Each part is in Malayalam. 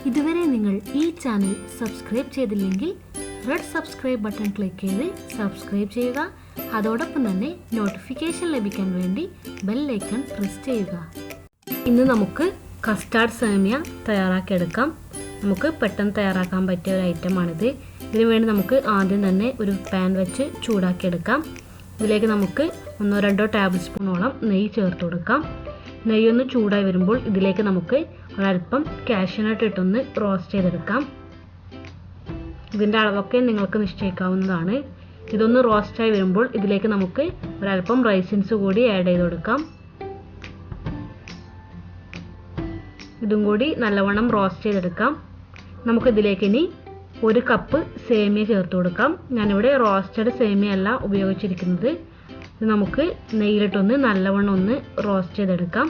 ഇതുവരെ നിങ്ങൾ ഈ ചാനൽ സബ്സ്ക്രൈബ് ചെയ്തില്ലെങ്കിൽ റെഡ് സബ്സ്ക്രൈബ് ബട്ടൺ ക്ലിക്ക് ചെയ്ത് സബ്സ്ക്രൈബ് ചെയ്യുക. അതോടൊപ്പം തന്നെ നോട്ടിഫിക്കേഷൻ ലഭിക്കാൻ വേണ്ടി ബെൽ ഐക്കൺ പ്രസ് ചെയ്യുക. ഇന്ന് നമുക്ക് കസ്റ്റാർഡ് സേമിയ തയ്യാറാക്കിയെടുക്കാം. നമുക്ക് പെട്ടെന്ന് തയ്യാറാക്കാൻ പറ്റിയ ഒരു ഐറ്റമാണിത്. ഇതിനു വേണ്ടി നമുക്ക് ആദ്യം തന്നെ ഒരു പാൻ വെച്ച് ചൂടാക്കിയെടുക്കാം. ഇതിലേക്ക് നമുക്ക് 1-2 ടേബിൾ സ്പൂണോളം നെയ്യ് ചേർത്ത് കൊടുക്കാം. നെയ്യൊന്ന് ചൂടായി വരുമ്പോൾ ഇതിലേക്ക് നമുക്ക് ഒരല്പം കാഷ്യൂനട്ട് ഇട്ടൊന്ന് റോസ്റ്റ് ചെയ്തെടുക്കാം. ഇതിൻ്റെ അളവൊക്കെ നിങ്ങൾക്ക് നിശ്ചയിക്കാവുന്നതാണ്. ഇതൊന്ന് റോസ്റ്റായി വരുമ്പോൾ ഇതിലേക്ക് നമുക്ക് ഒരല്പം റൈസിൻസ് കൂടി ആഡ് ചെയ്ത് കൊടുക്കാം. ഇതും കൂടി നല്ലവണ്ണം റോസ്റ്റ് ചെയ്തെടുക്കാം. നമുക്കിതിലേക്ക് ഇനി 1 കപ്പ് സേമിയ ചേർത്ത് കൊടുക്കാം. ഞാനിവിടെ റോസ്റ്റഡ് സേമിയ അല്ല ഉപയോഗിച്ചിരിക്കുന്നത്. ഇത് നമുക്ക് നെയ്യിലിട്ടൊന്ന് നല്ലവണ്ണം ഒന്ന് റോസ്റ്റ് ചെയ്തെടുക്കാം.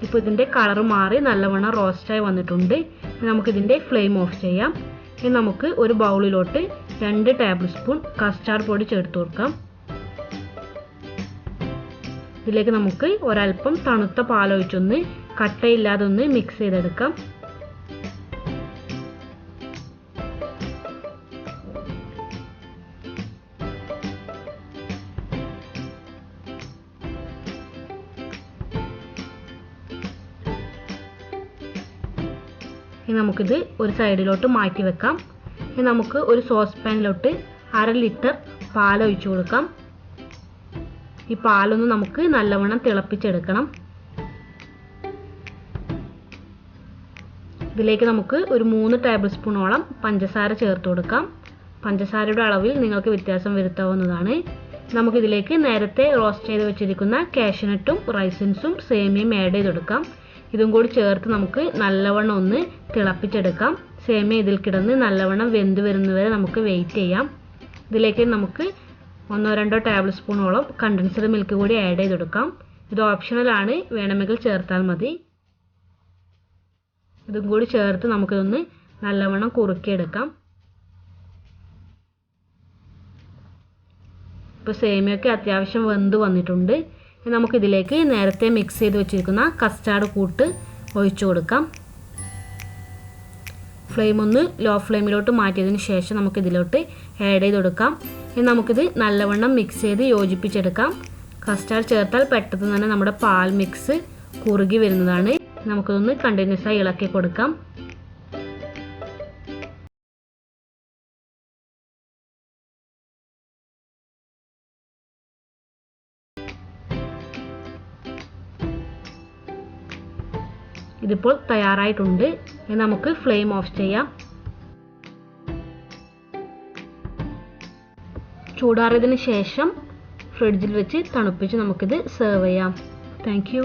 ഇപ്പോൾ ഇതിൻ്റെ കളർ മാറി നല്ലവണ്ണം റോസ്റ്റായി വന്നിട്ടുണ്ട്. നമുക്കിതിൻ്റെ ഫ്ലെയിം ഓഫ് ചെയ്യാം. ഇനി നമുക്ക് ഒരു ബൗളിലോട്ട് 2 ടേബിൾ സ്പൂൺ കസ്റ്റാർഡ് പൊടി ചേർത്ത് കൊടുക്കാം. ഇതിലേക്ക് നമുക്ക് ഒരല്പം തണുത്ത പാലൊഴിച്ചൊന്ന് കട്ടയില്ലാതെ ഒന്ന് മിക്സ് ചെയ്തെടുക്കാം. ഇനി നമുക്കിത് ഒരു സൈഡിലോട്ട് മാറ്റി വെക്കാം. ഇനി നമുക്ക് ഒരു സോസ് പാനിലോട്ട് 1/2 ലിറ്റർ പാൽ ഒഴിച്ചു കൊടുക്കാം. ഈ പാലൊന്ന് നമുക്ക് നല്ലവണ്ണം തിളപ്പിച്ചെടുക്കണം. ഇതിലേക്ക് നമുക്ക് ഒരു 3 ടേബിൾ സ്പൂണോളം പഞ്ചസാര ചേർത്ത് കൊടുക്കാം. പഞ്ചസാരയുടെ അളവിൽ നിങ്ങൾക്ക് വ്യത്യാസം വരുത്താവുന്നതാണ്. നമുക്കിതിലേക്ക് നേരത്തെ റോസ്റ്റ് ചെയ്ത് വെച്ചിരിക്കുന്ന കാഷ്യൂനട്ടും റൈസിൻസും സേമിയയും ആഡ് ചെയ്ത് കൊടുക്കാം. ഇതും കൂടി ചേർത്ത് നമുക്ക് നല്ലവണ്ണം ഒന്ന് തിളപ്പിച്ചെടുക്കാം. സേമിയ ഇതിൽ കിടന്ന് നല്ലവണ്ണം വെന്ത് വരുന്നവരെ നമുക്ക് വെയിറ്റ് ചെയ്യാം. ഇതിലേക്ക് നമുക്ക് 1-2 ടേബിൾ സ്പൂണോളം കണ്ടൻസ്ഡ് മിൽക്ക് കൂടി ആഡ് ചെയ്ത് കൊടുക്കാം. ഇത് ഓപ്ഷണലാണ്, വേണമെങ്കിൽ ചേർത്താൽ മതി. ഇതും കൂടി ചേർത്ത് നമുക്കിതൊന്ന് നല്ലവണ്ണം കുറുക്കിയെടുക്കാം. ഇപ്പോൾ സേമിയൊക്കെ അത്യാവശ്യം വെന്ത് വന്നിട്ടുണ്ട്. നമുക്കിതിലേക്ക് നേരത്തെ മിക്സ് ചെയ്ത് വെച്ചിരിക്കുന്ന കസ്റ്റാർഡ് കൂട്ട് ഒഴിച്ചു കൊടുക്കാം. ഫ്ലെയിം ഒന്ന് ലോ ഫ്ലെയിമിലോട്ട് മാറ്റിയതിന് ശേഷം നമുക്കിതിലോട്ട് ആഡ് ചെയ്ത് കൊടുക്കാം. ഇനി നമുക്കിത് നല്ലവണ്ണം മിക്സ് ചെയ്ത് യോജിപ്പിച്ചെടുക്കാം. കസ്റ്റാർഡ് ചേർത്താൽ പെട്ടെന്ന് തന്നെ നമ്മുടെ പാൽ മിക്സ് കുറുകി വരുന്നതാണ്. നമുക്കിതൊന്ന് കണ്ടിന്യൂസ് ആയി ഇളക്കി കൊടുക്കാം. ഇതിപ്പോൾ തയ്യാറായിട്ടുണ്ട്. ഇനി നമുക്ക് ഫ്ലെയിം ഓഫ് ചെയ്യാം. ചൂടാറിയതിന് ശേഷം ഫ്രിഡ്ജിൽ വെച്ച് തണുപ്പിച്ച് നമുക്കിത് സെർവ് ചെയ്യാം. Thank you.